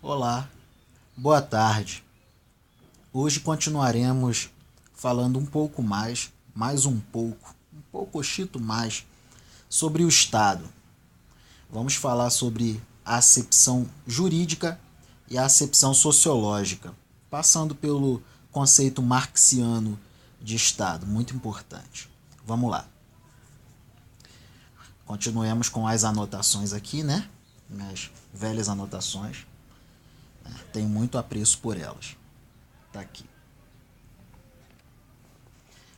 Olá, boa tarde. Hoje continuaremos falando um poucochito mais, sobre o Estado. Vamos falar sobre a acepção jurídica e a acepção sociológica, passando pelo conceito marxiano de Estado, muito importante. Vamos lá. Continuemos com as anotações aqui, né? Minhas velhas anotações. Tenho muito apreço por elas. Tá aqui.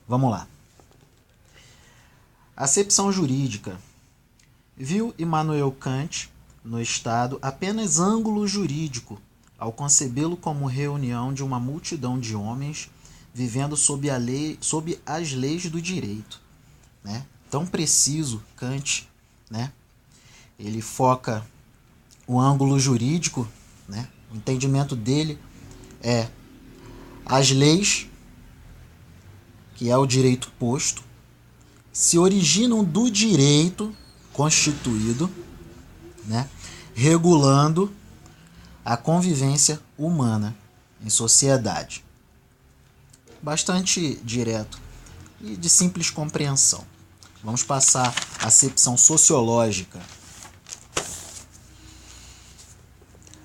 Vamos lá. Acepção jurídica. Viu Immanuel Kant no Estado apenas ângulo jurídico ao concebê-lo como reunião de uma multidão de homens vivendo sob as leis do direito, né? Tão preciso Kant, né? Ele foca o ângulo jurídico, né? O entendimento dele é as leis, que é o direito posto, se originam do direito constituído, né? Regulando a convivência humana em sociedade. Bastante direto e de simples compreensão. Vamos passar à acepção sociológica.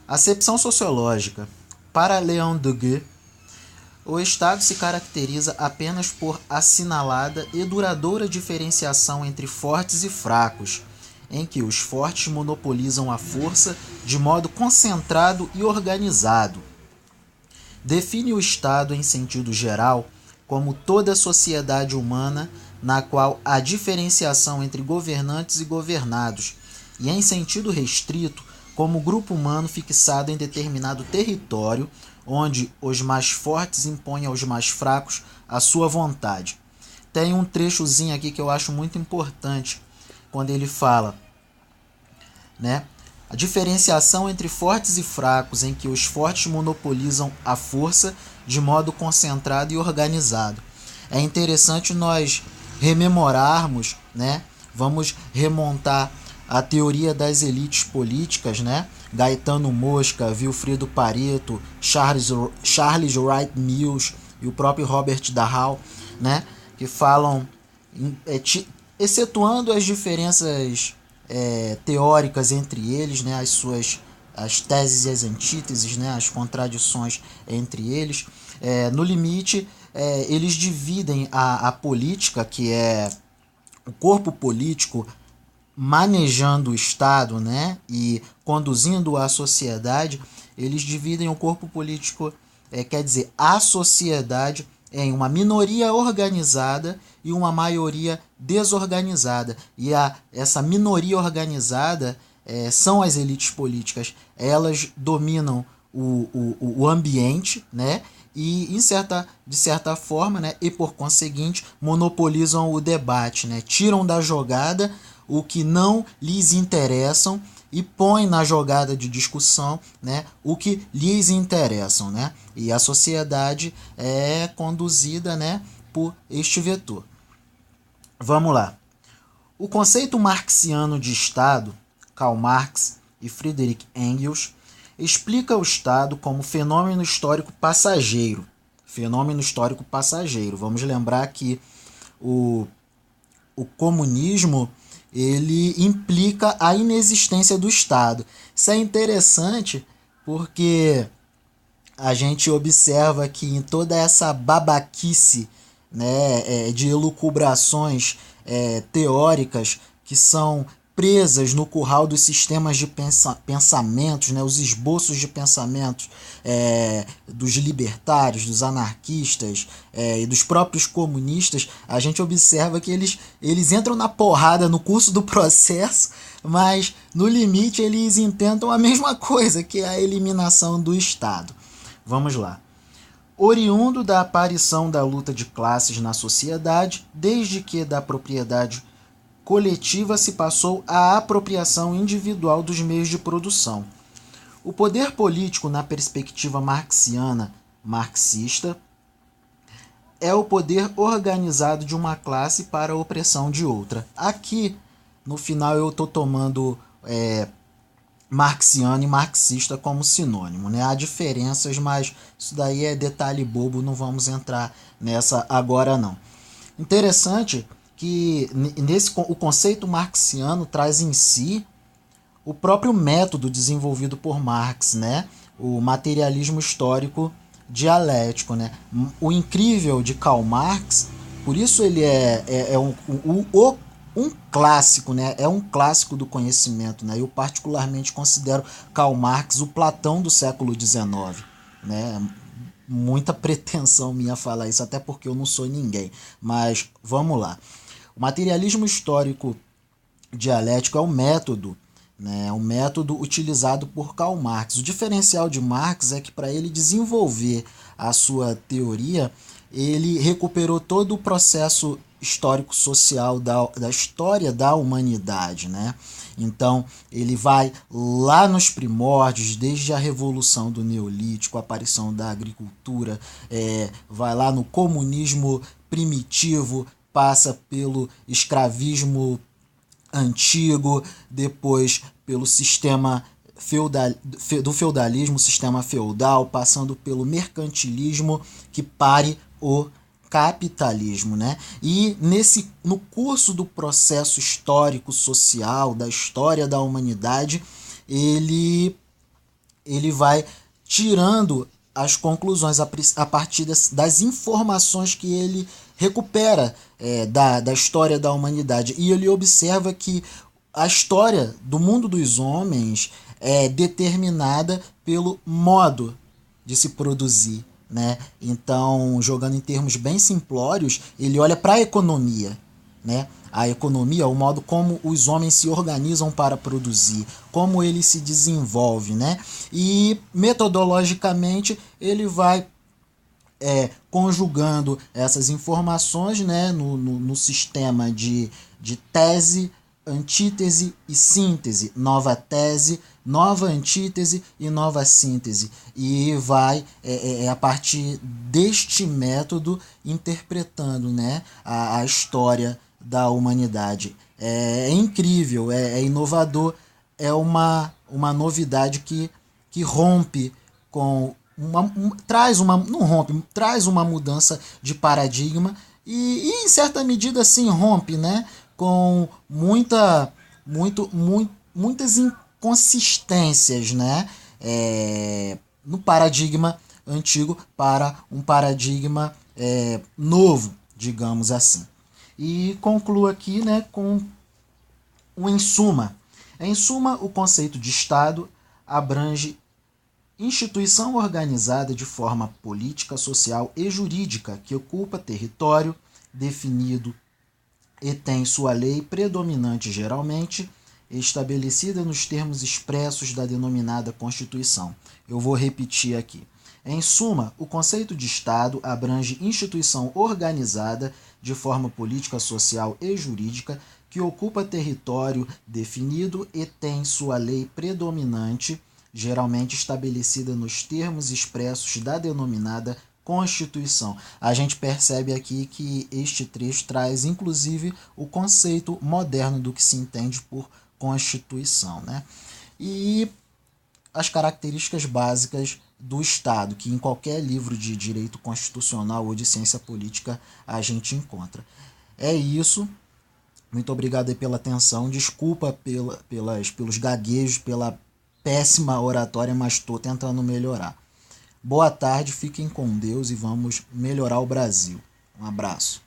Acepção sociológica. Para Leon Deguet, o Estado se caracteriza apenas por assinalada e duradoura diferenciação entre fortes e fracos, em que os fortes monopolizam a força de modo concentrado e organizado. Define o Estado, em sentido geral, como toda sociedade humana na qual há diferenciação entre governantes e governados, e em sentido restrito, como grupo humano fixado em determinado território, onde os mais fortes impõem aos mais fracos a sua vontade. Tem um trechozinho aqui que eu acho muito importante, quando ele fala, né? A diferenciação entre fortes e fracos, em que os fortes monopolizam a força de modo concentrado e organizado. É interessante nós rememorarmos, né? Vamos remontar a teoria das elites políticas, né? Gaetano Mosca, Vilfredo Pareto, Charles Wright Mills e o próprio Robert Dahl, né? Que falam, excetuando as diferenças teóricas entre eles, né? As teses e as antíteses, né? As contradições entre eles, no limite, eles dividem a política, que é o corpo político manejando o Estado, né, e conduzindo a sociedade. Eles dividem o corpo político, quer dizer, a sociedade, em uma minoria organizada e uma maioria desorganizada. E essa minoria organizada são as elites políticas. Elas dominam o ambiente, né, e de certa forma, né, e por conseguinte monopolizam o debate, né, tiram da jogada o que não lhes interessam e põem na jogada de discussão, né, o que lhes interessam, né? E a sociedade é conduzida, né, por este vetor. Vamos lá. O conceito marxiano de Estado, Karl Marx e Friedrich Engels, explica o Estado como fenômeno histórico passageiro. Fenômeno histórico passageiro. Vamos lembrar que o comunismo, ele implica a inexistência do Estado. Isso é interessante porque a gente observa que em toda essa babaquice, né, de elucubrações teóricas que são presas no curral dos sistemas de pensamentos, né, os esboços de pensamentos dos libertários, dos anarquistas e dos próprios comunistas, a gente observa que eles entram na porrada no curso do processo, mas no limite eles intentam a mesma coisa, que é a eliminação do Estado. Vamos lá. Oriundo da aparição da luta de classes na sociedade, desde que da propriedade coletiva se passou à apropriação individual dos meios de produção. O poder político, na perspectiva marxista, é o poder organizado de uma classe para a opressão de outra. Aqui, no final, eu estou tomando marxiano e marxista como sinônimo, né? Há diferenças, mas isso daí é detalhe bobo, não vamos entrar nessa agora não. Interessante que o conceito marxiano traz em si o próprio método desenvolvido por Marx, né? O materialismo histórico dialético, né? O incrível de Karl Marx, por isso ele é um clássico, né? É um clássico do conhecimento, né? Eu particularmente considero Karl Marx o Platão do século XIX, né? Muita pretensão minha falar isso, até porque eu não sou ninguém. Mas vamos lá. O materialismo histórico dialético é um método, né? É um método utilizado por Karl Marx. O diferencial de Marx é que para ele desenvolver a sua teoria, ele recuperou todo o processo histórico-social da história da humanidade, né? Então, ele vai lá nos primórdios, desde a revolução do Neolítico, a aparição da agricultura, vai lá no comunismo primitivo, passa pelo escravismo antigo, depois pelo sistema do feudalismo, sistema feudal, passando pelo mercantilismo que pare o capitalismo, né? E no curso do processo histórico social, da história da humanidade, ele vai tirando as conclusões a partir das informações que ele recupera da história da humanidade. E ele observa que a história do mundo dos homens é determinada pelo modo de se produzir, né? Então, jogando em termos bem simplórios, ele olha para a economia, né? A economia, o modo como os homens se organizam para produzir, como ele se desenvolve, né? E metodologicamente ele vai conjugando essas informações, né, no sistema de tese, antítese e síntese, nova tese, nova antítese e nova síntese, e vai a partir deste método interpretando, né, a história da humanidade. É incrível, é inovador, é uma novidade que rompe com traz uma não rompe, traz uma mudança de paradigma e em certa medida sim rompe, né, com muitas inconsistências, né, no paradigma antigo para um paradigma novo, digamos assim. E concluo aqui, né, com o em suma. Em suma, o conceito de Estado abrange instituição organizada de forma política, social e jurídica que ocupa território definido e tem sua lei predominante geralmente estabelecida nos termos expressos da denominada Constituição. Eu vou repetir aqui. Em suma, o conceito de Estado abrange instituição organizada de forma política, social e jurídica que ocupa território definido e tem sua lei predominante geralmente estabelecida nos termos expressos da denominada Constituição. A gente percebe aqui que este trecho traz, inclusive, o conceito moderno do que se entende por Constituição, né? E as características básicas do Estado, que em qualquer livro de direito constitucional ou de ciência política a gente encontra. É isso. Muito obrigado aí pela atenção. Desculpa pelos gaguejos, pela péssima oratória, mas estou tentando melhorar. Boa tarde, fiquem com Deus e vamos melhorar o Brasil. Um abraço.